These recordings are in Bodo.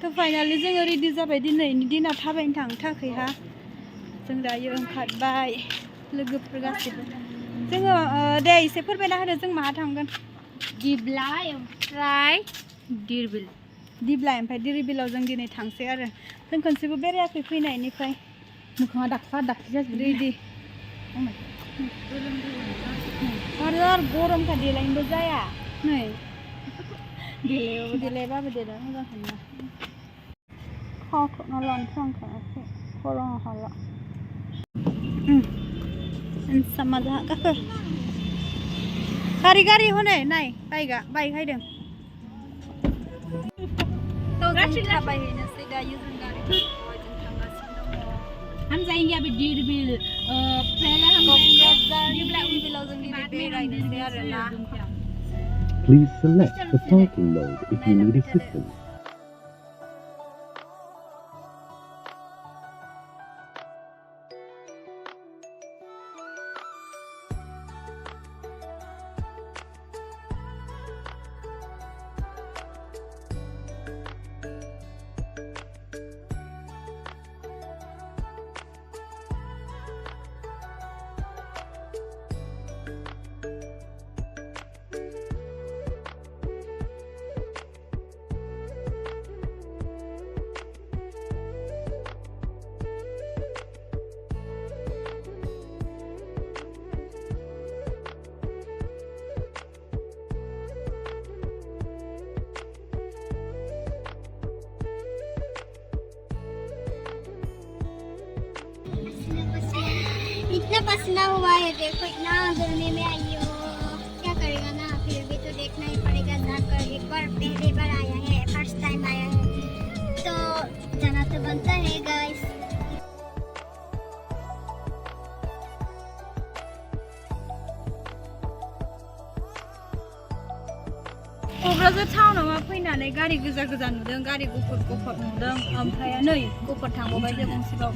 तो फाइनाली जोङो रेडि जाबाय दिनैनि दिना थाबायनो थांनो थाखायहा जों दायो ओंखारबाय लोगोफोर गासिबो जोङो दे एसे फोरमायना होदो जों माहा थांगोन दिब्लाइ ओमफ्राय दिरबिल दिब्लाइ ओमफ्राय दिरिबिलाव जों दिनै थांसै आरो जों खनसेबो बेरायाखै फैनायनिफ्राय मोखाङा दाख्ला दाख्लि जाजोबबाय रेडि आरो गरमखा देलायनोबो जाया नै देलायबाबो देलाय मोजांखौनो खावथ'ना लानो थांखायाखै खर'आव हाला sama dah kakak gari hone nai baik haideng tabai-nya sih dayu जों गारि जों थांगासिनो दङ हामजायैया बे दिरबिल प्लेला क'क्राझार दिब्लाइ उनबिलाव जों दिनै बेरायनोसै आरोना Please select the parking mode if you need assistance. इतना पसीना हुआ है देखो इतना गर्मी में आई हो क्या करेगा ना फिर भी तो देखना ही पड़ेगा जाकर एक बार पहली बार आया है फर्स्ट टाइम आया है तो जाना तो बनता है गाइस क'क्राझार टाउनाव फैनानै गारि गोजा गोजा नुदों गारि गुफुर गुफुर नुदों ओमफ्राय नै गुफुर थांबावबाय जों गंसेबाव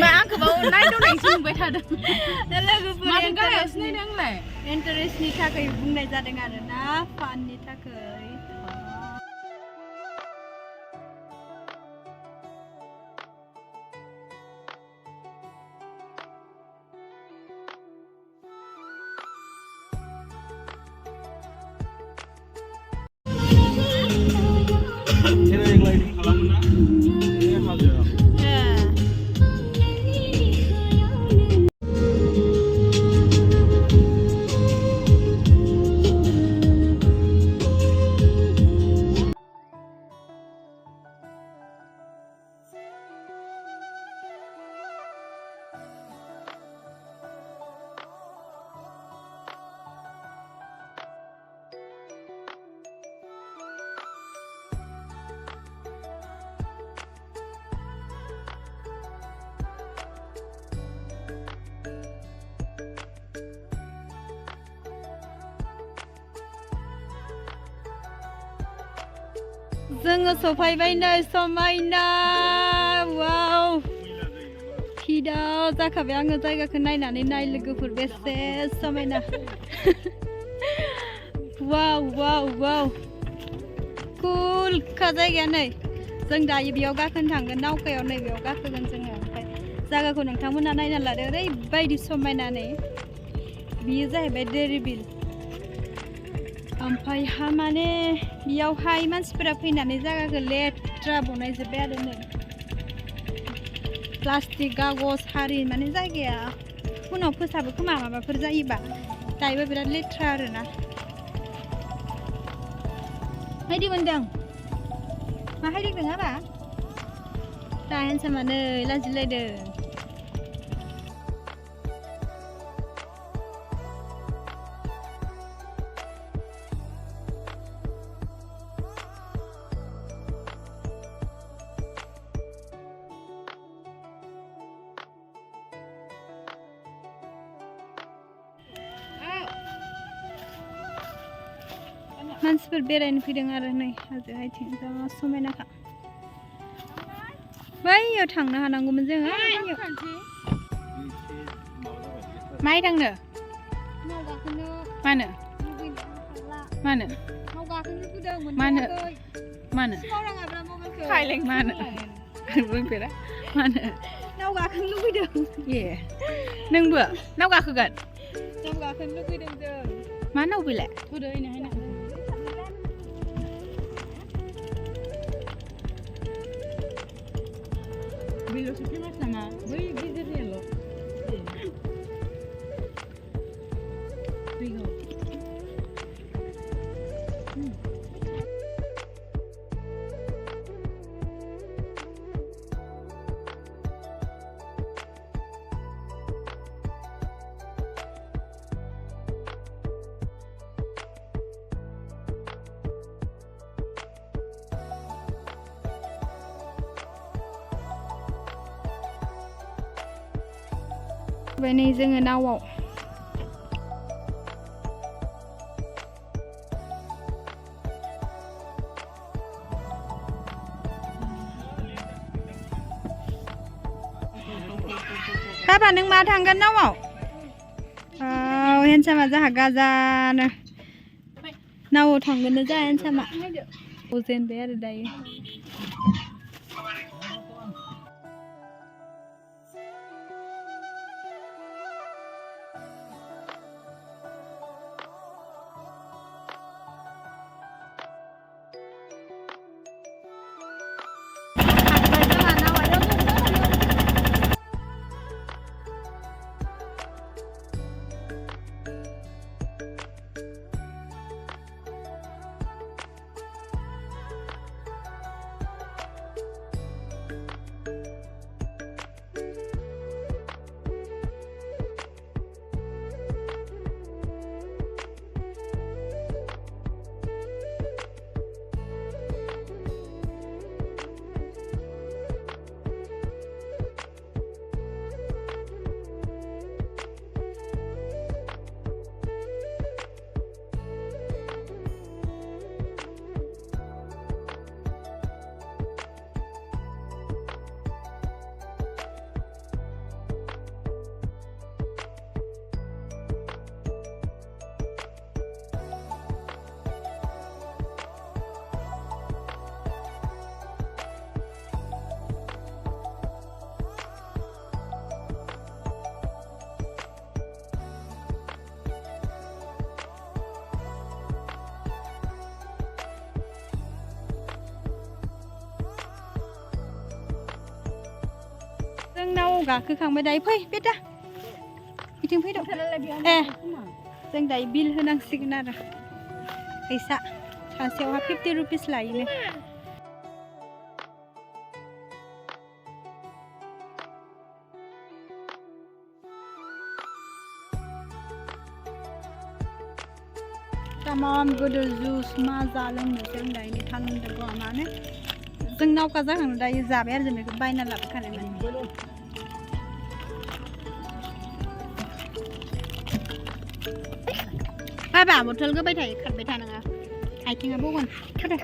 मा आंखौ बाव नायदावनायसो नुबाय थादों लोगोफोर मानो गारियावसो नायदों आंलाय इन्टारेस्टनि थाखाय बुंनाय जादों आरोना फाननि थाखाय जोङो सफैबाय नै समायना वाव फिदाव जाखाबाय आङो जायगाखौ नायनानै नाय लोगोफोर बेसे समायना वाव वाव वाव कुलखा जायगाया नै जों दायो बेयाव गाखोनो थांगोन नावखायाव नै बेयाव गाखोगोन जोङो ओमफ्राय जायगाखौ नोंथांमोना नायना लादो ओरैबायदि समायना नै बियो जाहैबाय देरिबिल ओमफ्रायहा माने बेयावहाय मानसिफोरा फैनानै जायगाखौ लेथ्रा बनायजोब्बाय आरो नै प्लास्टिक कागज हारि माने जायगाया उनाव फोसाबो खोमा माबाफोर जायोबा दायोबा बिराद लेथ्रा आरोना हायदि मोनदों मा हायदों हाबा दा हेन्डसामा नै लाजिलायदों मानसिफोर बेरायनो फैदों आरो नै हाजो हायथिं जा समायनाखा बैयाव थांनो हानांगौमोन जोङो माइ थांनो मानो Mana? Mau gakhon lugudों Mana? Mana? Sipaw roङाब्ला मबाइलखौ Thailand mana? Roंफेरा mana? नाव गाखोनो लुगैदों Ye. Nोंबो नाव गाखोगोन? नाव गाखोनो लुगैदों जों मा नाव बेलाय? थुदो इनो हायना बेल'सो फेमास नामा बै गेजेरनियाल' दैखौ नै जोङो नावआव बाबा नों मा थांगोन नावआव हेनसामा जाहा गाजानो नावआव थांगोन जा हेनसामा जेनबाय आरो दायो जों नाव गाखोखांबाय दायो फै बेटा बिथिं फैदो ए जों दायो बिल होनांसिगोन आरो फैसा सासेयावहा 50 रुपिस लायोनो तमाम गोदो जुस माजा लोंनो जों दायो थान्दा गमानो जों नावका जाखांनो दायो जाबाय आरो जों बेखौ बायना लाबोखानायमोन बाबा बथल गोबाय थायो खारबाय थानाङा आथिङा बगोन थादो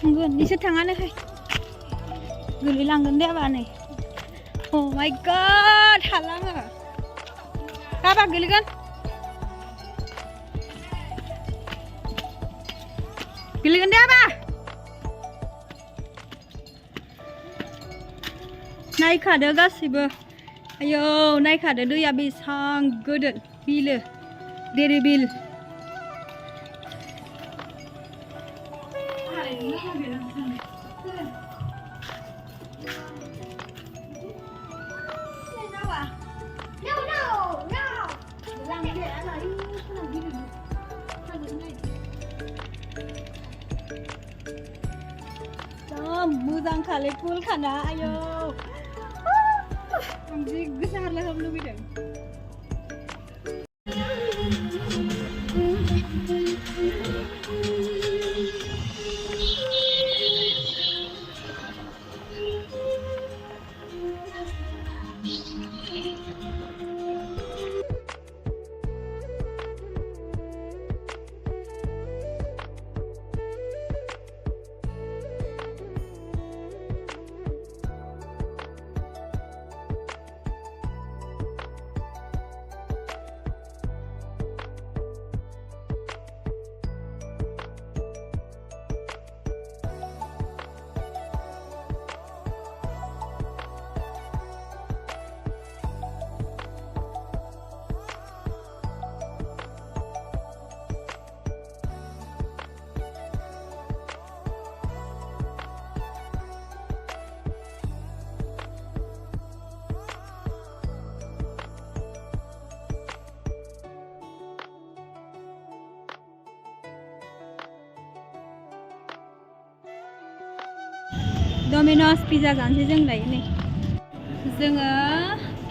थांगोन इसोर थाङानोहाय गोलैलांगोन दे आबा नै अ माय गड हालाङो बाबा गोलैगोन गोलैगोन दे आबा नायखादो गासिबो आयौ नायखादो दैया बेसां गोदोर बिलो देरिबिल मोजां खाले कुल खाना आयो आं जि गोसा हारलायहाब लुबैदों डमिन'स पिज्जा जानोसै जों दायो नै जोङो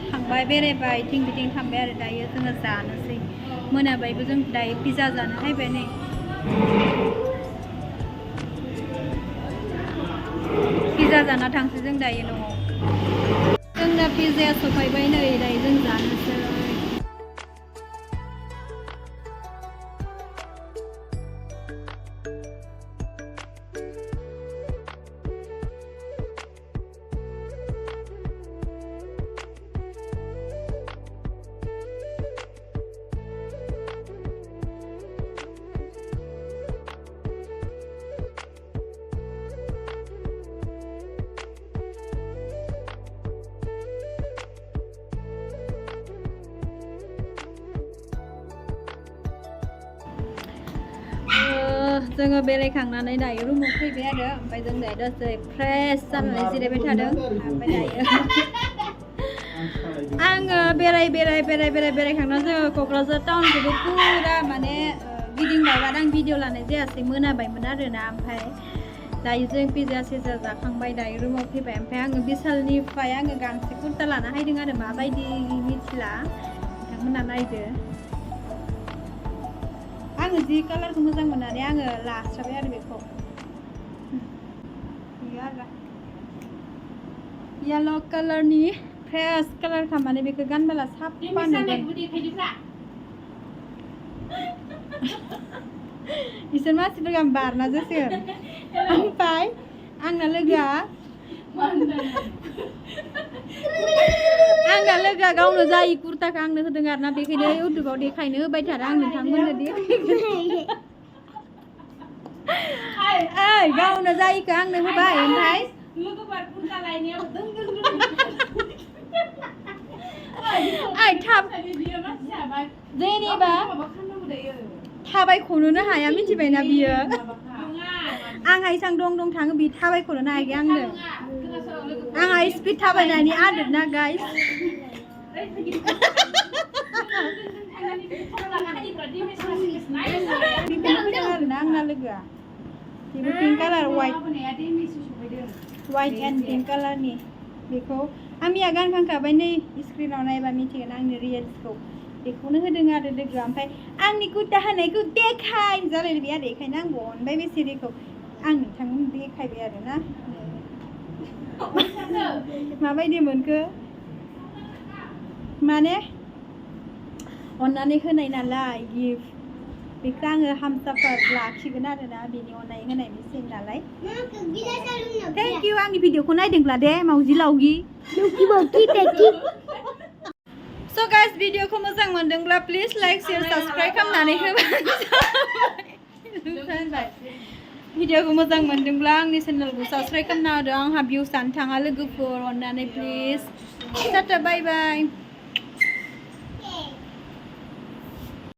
थांबाय बेरायबाय थिं बिथिं थांबाय आरो दायो जोङो जानोसै मोनाबायबो जों दायो पिज्जा जानो हायबाय नै पिज्जा जाना थांसै जों दायो न'आव जोंना पिज्जाया सफायबाय नै दायो जों जानोसै जोङो बेरायखांनानै दायो रुमाव फैबाय आरो ओमफ्राय जों दायो दसे फ्रेश जानानै जिरायबाय थादों ओमफ्राय दायो आङो बेरायखांनानै जोङो क'क्राझार टाउनखौबो पुरा माने गिदिंबाय बाद आं भिडिअ लानाय जायासै मोनाबायमोन आरोना ओमफ्राय दायो जों पिज्जा सिज्जा जाखांबाय दायो रुमाव फैबाय ओमफ्राय आङो बिशालनिफ्राय आङो गांसे कुर्ता लाना हायदों आरो माबायदि मिथिला नोंथांमोना नायदो आङो जि कालारखौ मोजां मोननानै आङो लास्राबाय आरो बेखौ येलो कालारनि फ्रेश कालार खालामनानै बेखौ गानबोला साफा नुगोन इसोर मानसिफोरा बारना जासिगोन ओमफ्राय आंना लोगोआ गावनो जायि कुर्ताखौ आंनो होदों आरोना बेखायनो इउटुबाव देखायनो होबाय थादों आं नोंथांमोननो ओइ गावनो जायिखौ आंनो होबाय ओमफ्राय ओइ थाब जेनेबा थाबायख'नोनो हाया मिथिबायना बियो आंहा इसां दं थाङो बि थाबायख'नोनो हायाखै आंनो आंहा स्पिड थाबायनायनि आदत ना गाइस आरोना आंना लोगोआ बेबो pink colour white and pink कालारनि बेखौ आमिया गानखांखाबाय नै स्क्रिनाव नायबा मिथिगोन आंनि रिल्सखौ बेखौनो होदों आरो लोगोआ ओमफ्राय आंनि कुर्ता होनायखौ देखाय जालायबाय आरो बेखायनो आंबो अनबाय बेसेरिखौ आं नोंथांमोन देखायबाय आरोना माबायदि मोनखो माने अननानै होनाय नालाय गिफ्ट बेखौ आङो हामसाफार लाखिगोन आरोना बेनि अननाय होनायनि सिन नालाय थेंक इउ आंनि भिडिअखौ नायदोंब्ला दे मावजि लावगि स' गाइस भिडिअखौ मोजां मोनदोंब्ला प्लिज लाइक शेयार साबस्क्राइब खालामनानै होबाय भिडिअखौ मोजां मोनदोंब्ला आंनि चेनेलखौ साबस्क्राइब खालामना होदो आंहा भिउस जानो थाङा लोगोफोर अननानै प्लिज टाटा बाय बाय